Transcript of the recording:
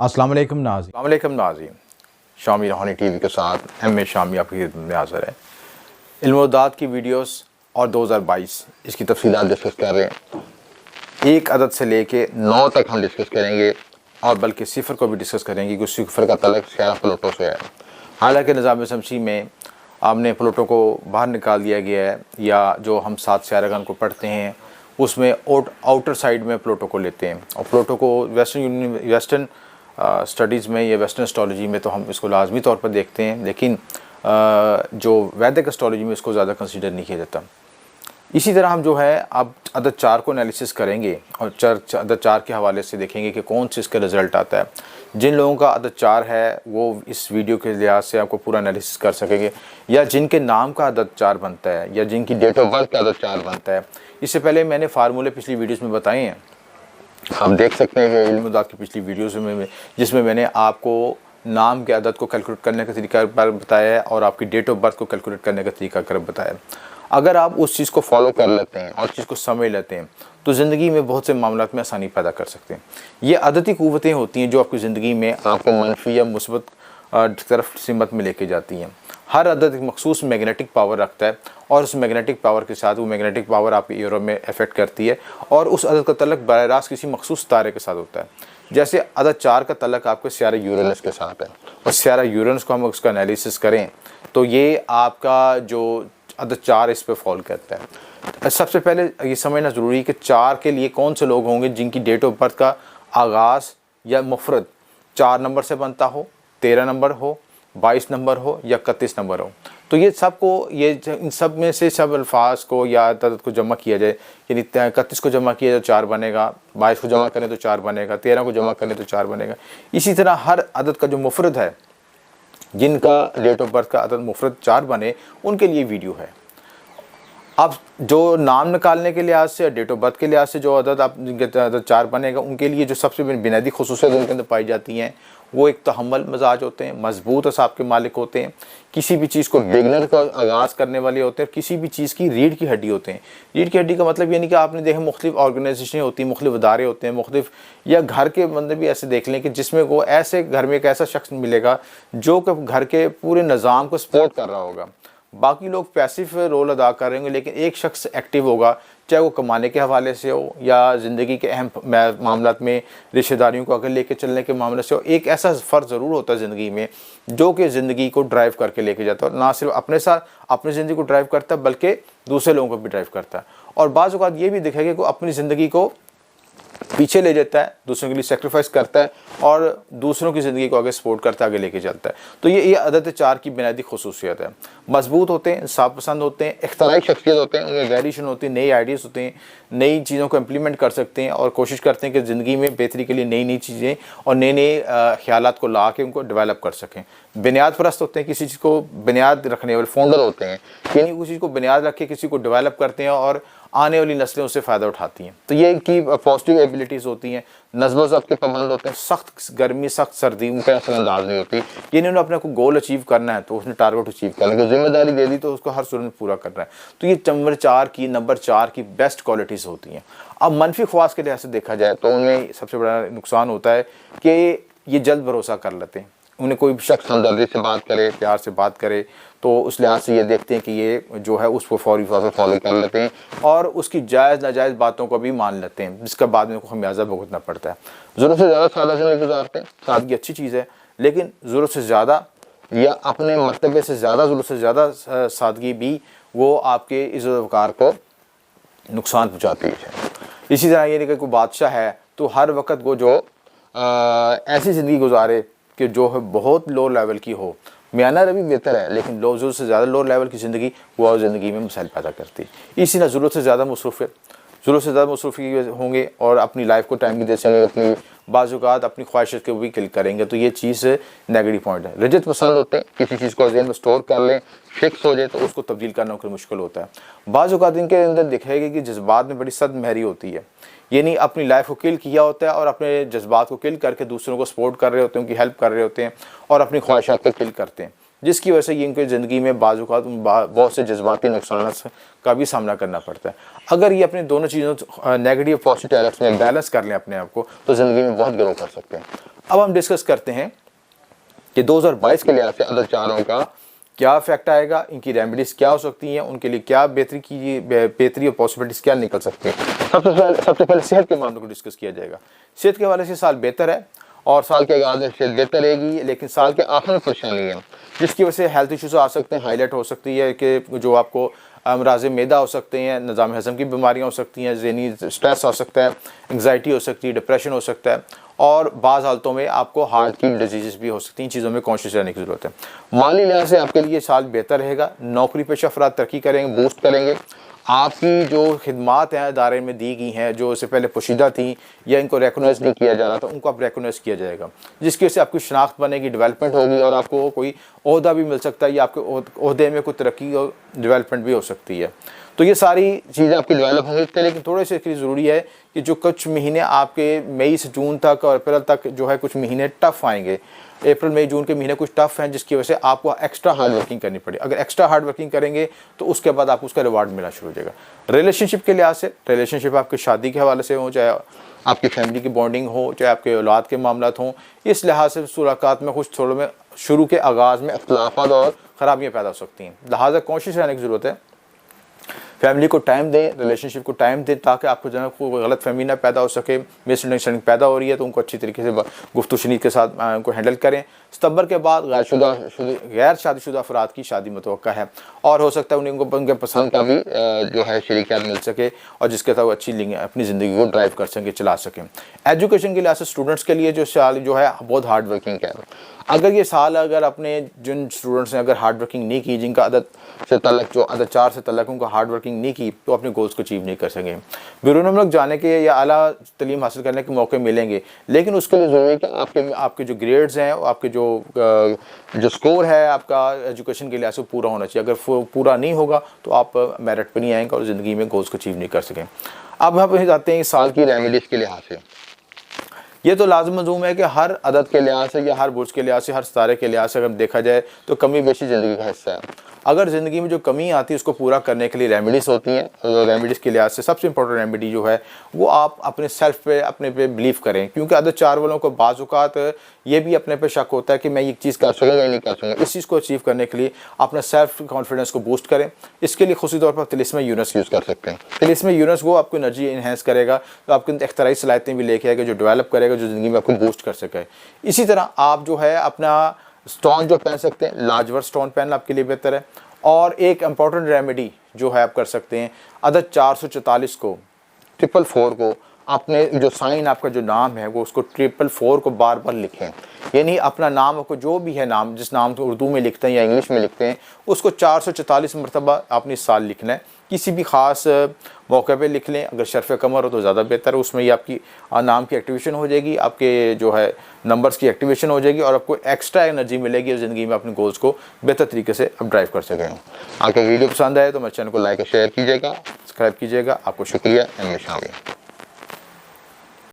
अस्सलाम वालेकुम नाज़रीन, शामी रूहानी टीवी के साथ एम ए शामी आपकी खिदमत में हाज़िर है। इल्म-ओ-दात की वीडियोस और 2022 इसकी तफसीलात डिस्कस कर रहे हैं। एक अदद से लेके 9 तक हम डिस्कस करेंगे और बल्कि सिफर को भी डिस्कस करेंगे क्योंकि सिफर का तल्लुक़ शायरा प्लूटो से है। हालांकि निज़ाम शमसी में हमने प्लूटो को बाहर निकाल दिया गया है, या जो हम 7 शायरागान को पढ़ते हैं उसमें आउटर साइड में प्लूटो को लेते हैं। और प्लूटो को वेस्टर्न स्टडीज़ में या वेस्टर्न एस्ट्रोलॉजी में तो हम इसको लाजमी तौर पर देखते हैं, लेकिन जो वैदिक एस्ट्रोलॉजी में इसको ज़्यादा कंसीडर नहीं किया जाता। इसी तरह हम जो है अब अदद 4 को एनालिसिस करेंगे और अदद 4 के हवाले से देखेंगे कि कौन से इसका रिज़ल्ट आता है। जिन लोगों का अदद 4 है वो इस वीडियो के लिहाज से आपको पूरा एनालिसिस कर सकेंगे, या जिनके नाम का अदद 4 बनता है या जिनकी डेट ऑफ बर्थ का अदद 4 बनता है। इससे पहले मैंने फार्मूले पिछली वीडियोज़ में बताए हैं, आप देख सकते हैं कि इल्म-ओ-दात की पिछली वीडियोज़ में जिसमें मैंने आपको नाम के अदद को कैलकुलेट करने का तरीका बताया है और आपकी डेट ऑफ बर्थ को कैलकुलेट करने का तरीका बताया है। अगर आप उस चीज़ को फॉलो कर लेते हैं और चीज़ को समझ लेते हैं तो ज़िंदगी में बहुत से मामलात में आसानी पैदा कर सकते हैं। ये अददी क़ुव्वतें होती हैं जो आपकी ज़िंदगी में आपको मनफी या मुस्बत तरफ सिमत में लेके जाती हैं। हर अदद एक मखसूस मैग्नेटिक पावर रखता है और उस मैग्नेटिक पावर के साथ वो मैग्नेटिक पावर आपके यूरो में इफेक्ट करती है और उस अदद का तल्लुक़ बराह रास्त किसी मखसूस तारे के साथ होता है। जैसे अदद 4 का तल्लुक़ आपके सियारा यूरेनस के साथ है और सियारा यूरेनस को हम उसका एनालिसिस करें तो ये आपका जो अदद 4 इस पर फॉल करता है। सबसे पहले ये समझना ज़रूरी है कि 4 के लिए कौन से लोग होंगे जिनकी डेट ऑफ बर्थ का आगाज़ या मुफरद 4 नंबर से बनता हो, 13 नंबर हो, 22 नंबर हो या 31 नंबर हो। तो ये सबको इन सब में से सब अल्फाज को या अदद को जमा किया जाए, यानी 31 को जमा किया तो 4 बनेगा, 22 को जमा करें तो 4 बनेगा, 13 को जमा करें तो 4 बनेगा। इसी तरह हर अदद का जो मुफरद है, जिनका डेट ऑफ बर्थ का अदद मुफरद 4 बने, उनके लिए वीडियो है। अब जो नाम निकालने के लिहाज से, डेट ऑफ बर्थ के लिहाज से जो अदद अदद 4 बनेगा, उनके लिए जो सबसे बुनियादी खुसूसियत उनके अंदर पाई जाती हैं वो एक तहम्मुल मजाज होते हैं, मजबूत असाब के मालिक होते हैं, किसी भी चीज़ को बिगनर का आगाज़ करने वाले होते हैं, किसी भी चीज़ की रीढ़ की हड्डी होते हैं। रीढ़ की हड्डी का मतलब यानी कि आपने देखे मुख्तलिफ ऑर्गेनाइजेशन होती हैं, मुख्तलिफ अदारे होते हैं, मुख्तलिफ या घर के बंदे भी ऐसे देख लें कि जिसमें वो ऐसे घर में एक ऐसा शख्स मिलेगा जो कि घर के पूरे निज़ाम को सपोर्ट कर रहा होगा। बाकी लोग पैसिव रोल अदा कर रहे होंगे, लेकिन एक शख्स एक्टिव होगा, चाहे वो कमाने के हवाले से हो या ज़िंदगी के अहम मामलात में रिश्तेदारियों को आगे लेके चलने के मामले से हो। एक ऐसा फ़र्द ज़रूर होता है ज़िंदगी में जो कि ज़िंदगी को ड्राइव करके लेके जाता है, और ना सिर्फ अपने साथ अपनी ज़िंदगी को ड्राइव करता है बल्कि दूसरे लोगों को भी ड्राइव करता है। और बाज़ औक़ात ये भी दिखेगा कि अपनी ज़िंदगी को पीछे ले जाता है, दूसरों के लिए सेक्रीफाइस करता है और दूसरों की ज़िंदगी को आगे सपोर्ट करता है, आगे लेके चलता है। तो ये अदद 4 की बुनियादी खुसूसियत है। मजबूत होते हैं, इंसाफ पसंद होते हैं, इख्तियारी शख्सियत होते हैं, उनमें वेरिएशन होती है, नई आइडियाज़ होते हैं, नई चीज़ों को इम्प्लीमेंट कर सकते हैं और कोशिश करते हैं कि ज़िंदगी में बेहतरी के लिए नई नई चीज़ें और नए नए ख़यालात को ला के उनको डेवलप कर सकें। बुनियाद परस्त होते हैं, किसी चीज़ को बुनियाद रखने वाले फाउंडर होते हैं, यानी उस चीज़ को बुनियाद रख के किसी को डेवलप करते हैं और आने वाली नस्लें उससे फ़ायदा उठाती हैं। तो ये इनकी पॉजिटिव एबिलिटीज़ होती हैं। नज़्म ज़ब्त के पाबंद होते हैं, सख्त गर्मी सख्त सर्दी उनका असर अंदाज नहीं होती। यानी उन्होंने अपने को गोल अचीव करना है तो उसने टारगेट अचीव करना है, जिम्मेदारी दे दी तो उसको हर सूरत में पूरा करना है। तो ये नंबर 4 की बेस्ट क्वालिटीज़ होती हैं। अब मनफी ख्वास के लिहाज से देखा जाए तो उनमें सबसे बड़ा नुकसान होता है कि ये जल्द भरोसा कर लेते हैं। उन्हें कोई शख्स हमदर्दी से बात करे, प्यार से बात करे तो उस लिहाज से ये देखते हैं कि ये जो है उसको फौरी फॉलो कर लेते हैं और उसकी जायज़ नाजायज़ बातों को भी मान लेते हैं, जिसका बाद में खमियाजा भुगतना पड़ता है। ज़रूरत से ज़्यादा सादा ज़िंदगी गुजारते हैं। सादगी अच्छी चीज़ है, लेकिन ज़रूरत से ज़्यादा या अपने मर्तबे से ज़्यादा ज़रूरत से ज़्यादा सादगी भी वो आपके इज़्ज़त वक़ार को नुकसान पहुँचाती है। इसी तरह ये कि कोई बादशाह है तो हर वक्त वो जो ऐसी ज़िंदगी गुजारे कि जो है बहुत लो लेवल की हो। मियाना रवि बेहतर है, लेकिन ज़रूरत से ज़्यादा लो लेवल की ज़िंदगी वो ज़िंदगी में मसाइल पैदा करती है। इसी तरह ज़रूरत से ज़्यादा मसरूफ़ी होंगे और अपनी लाइफ को टाइम की दे सकेंगे, अपनी बाज़-औक़ात अपनी ख्वाहिशत को भी किल करेंगे, तो ये चीज़ नेगेटिव पॉइंट है। रजत पसंद होते हैं, किसी चीज़ को ज़हन में स्टोर कर लें, फिक्स हो जाए तो उसको तब्दील करना उनके मुश्किल होता है। बाज़-औक़ात इनके अंदर दिखेगा कि जज्बात में बड़ी सख्त-महरी होती है, यानी अपनी लाइफ को किल किया होता है और अपने जज्बात को किल करके दूसरों को सपोर्ट कर रहे होते हैं, उनकी हेल्प कर रहे होते हैं और अपनी ख्वाहिशात को किल करते हैं, जिसकी वजह से इनकी ज़िंदगी में बाज़ औक़ात बहुत से जज्बाती नुकसान का भी सामना करना पड़ता है। अगर ये अपनी दोनों चीज़ों नेगेटिव पॉजिटिव डायरेक्शन में बैलेंस कर लें अपने आप को, तो ज़िंदगी में बहुत ग्रो कर सकते हैं। اب ہم ڈسکس کرتے ہیں کہ 2022 کے لحاظ سے عدد 4 کا کیا افیکٹ آئے گا، ان کی ریمیڈیز کیا ہو سکتی ہیں، ان کے لیے کیا بہتری اور پاسبلٹیز کیا نکل سکتی ہیں۔ سب سے پہلے صحت کے معاملے کو ڈسکس کیا جائے گا۔ صحت کے حوالے سے سال بہتر ہے اور سال کے آغاز میں صحت بہتر رہے گی، لیکن سال کے آخر میں پریشانی ہے جس کی وجہ سے ہیلتھ ایشوز آ سکتے ہیں، ہائی لائٹ ہو سکتی ہے کہ جو آپ کو امراض معدہ ہو سکتے ہیں، نظام ہضم کی بیماریاں ہو سکتی ہیں، ذہنی سٹریس ہو سکتا ہے، انگزائٹی ہو سکتی ہے، ڈپریشن ہو سکتا ہے، اور بعض حالتوں میں آپ کو ہارٹ کی ڈیزیزز بھی ہو سکتی ہیں۔ ان چیزوں میں کانشیس رہنے کی ضرورت ہے۔ مالی لحاظ سے آپ کے لیے سال بہتر رہے گا، نوکری پیشہ افراد ترقی کریں گے، بوسٹ کریں گے۔ آپ کی جو خدمات ہیں ادارے میں دی گئی ہیں، جو اس سے پہلے پوشیدہ تھیں یا ان کو ریکگنائز نہیں کیا جا رہا تھا، ان کو اب ریکگنائز کیا جائے گا، جس کی وجہ سے آپ کی شناخت بنے گی، ڈیولپمنٹ ہوگی، اور آپ کو کوئی عہدہ بھی مل سکتا ہے یا آپ کے عہدے میں کوئی ترقی اور ڈیولپمنٹ بھی ہو سکتی ہے۔ تو یہ ساری چیزیں آپ کی ڈیولپ ہوں گی، لیکن تھوڑے سے اس کے لیے ضروری ہے کہ جو کچھ مہینے آپ کے مئی سے جون تک اور اپریل تک جو ہے کچھ مہینے ٹف آئیں گے، اپریل مئی جون کے مہینے کچھ ٹف ہیں، جس کی وجہ سے آپ کو ایکسٹرا ہارڈ ورکنگ کرنی پڑے۔ اگر ایکسٹرا ہارڈ ورکنگ کریں گے تو اس کے بعد آپ کو اس کا ریوارڈ ملنا شروع ہو جائے گا۔ ریلیشن شپ کے لحاظ سے، ریلیشن شپ آپ کی شادی کے حوالے سے ہو، چاہے آپ کی فیملی کی بانڈنگ ہو، چاہے آپ کے اولاد کے معاملات ہوں، اس لحاظ سے صورتحال میں کچھ تھوڑوں میں شروع کے آغاز میں اختلافات اور خرابیاں پیدا ہو سکتی ہیں، لہٰذا کوشش رہنے کی ضرورت ہے۔ فیملی کو ٹائم دیں، ریلیشن شپ کو ٹائم دیں، تاکہ آپ کو جو ہے کوئی غلط فہمی نہ پیدا ہو سکے۔ مس انڈرسٹینڈنگ پیدا ہو رہی ہے تو ان کو اچھی طریقے سے گفت و شنید کے ساتھ ان کو ہینڈل کریں۔ ستمبر کے بعد غیر شادی شدہ افراد کی شادی متوقع ہے، اور ہو سکتا ہے ان کے پسند کا بھی جو ہے شریک حیات مل سکے، اور جس کے ساتھ وہ اچھی اپنی زندگی کو ڈرائیو کر سکیں، چلا سکیں۔ ایجوکیشن کے لحاظ سے اسٹوڈنٹس کے لیے جو سال جو ہے بہت ہارڈ ورکنگ ہے۔ اگر یہ سال اپنے جن اسٹوڈنٹس نے اگر ہارڈ ورکنگ نہیں کی، جن کا عدد 4 سے تعلق ان کو ہارڈ ورکنگ نہیں کی، تو اپنے گولز کو اچیو نہیں کر سکیں۔ بیرون ملک جانے کے یا اعلیٰ تعلیم حاصل کرنے کے موقع ملیں گے، لیکن اس کے لیے ضروری ہے کہ آپ کے جو گریڈز ہیں، آپ کے جو اسکور ہے آپ کا ایجوکیشن کے لحاظ سے پورا ہونا چاہیے۔ اگر پورا نہیں ہوگا تو آپ میرٹ پہ نہیں آئیں گے اور زندگی میں گولز کو اچیو نہیں کر سکیں۔ اب ہم جاتے ہیں سال کی ریمیڈیز کے لحاظ سے۔ یہ تو لازم ملزوم ہے کہ ہر عدد کے لحاظ سے یا ہر برج کے لحاظ سے، ہر ستارے کے لحاظ سے اگر دیکھا جائے تو کمی بیشی زندگی کا حصہ ہے۔ اگر زندگی میں جو کمی آتی ہے اس کو پورا کرنے کے لیے ریمیڈیز ہوتی ہیں۔ ریمیڈیز کے لحاظ سے سب سے امپورٹنٹ ریمیڈی جو ہے وہ آپ اپنے سیلف پہ، اپنے پہ بلیو کریں، کیونکہ عدد 4 والوں کو بعض اوقات یہ بھی اپنے پہ شک ہوتا ہے کہ میں یہ چیز کر سکوں گا یا نہیں کر سکوں گا۔ اس چیز کو اچیو کرنے کے لیے اپنا سیلف کانفیڈنس کو بوسٹ کریں۔ اس کے لیے خصوصی طور پر طلسم یونس یوز کر سکتے ہیں۔ طلسم یونس وہ آپ کو انرجی انہینس کرے گا، تو آپ کے اندر اختراعی صلاحیتیں بھی لے کے آئے گا، جو ڈیولپ کرے گا، جو زندگی میں آپ کو بوسٹ کر سکے۔ اسی طرح آپ جو ہے اپنا اسٹون جو پہن سکتے ہیں، لاجور اسٹون پہننا آپ کے لیے بہتر ہے۔ اور ایک امپورٹنٹ ریمیڈی جو ہے آپ کر سکتے ہیں، عدد 444 کو، 444 کو، اپنے جو سائن آپ کا جو نام ہے وہ اس کو 444 کو بار بار لکھیں، یعنی اپنا نام کو جو بھی ہے نام، جس نام کو اردو میں لکھتے ہیں یا انگلش میں لکھتے ہیں، اس کو 444 مرتبہ آپ نے اس سال لکھنا ہے۔ کسی بھی خاص موقع پہ لکھ لیں، اگر شرف قمر ہو تو زیادہ بہتر ہے، اس میں یہ آپ کی نام کی ایکٹیویشن ہو جائے گی، آپ کے جو ہے نمبرز کی ایکٹیویشن ہو جائے گی، اور آپ کو ایکسٹرا انرجی ملے گی اور زندگی میں اپنے گولز کو بہتر طریقے سے آپ ڈرائیو کر سکیں۔ آپ کو ویڈیو پسند آئے تو میرے چینل کو لائک اور شیئر کیجیے گا، سبسکرائب کیجیے گا۔ آپ کو شکریہ۔ شامل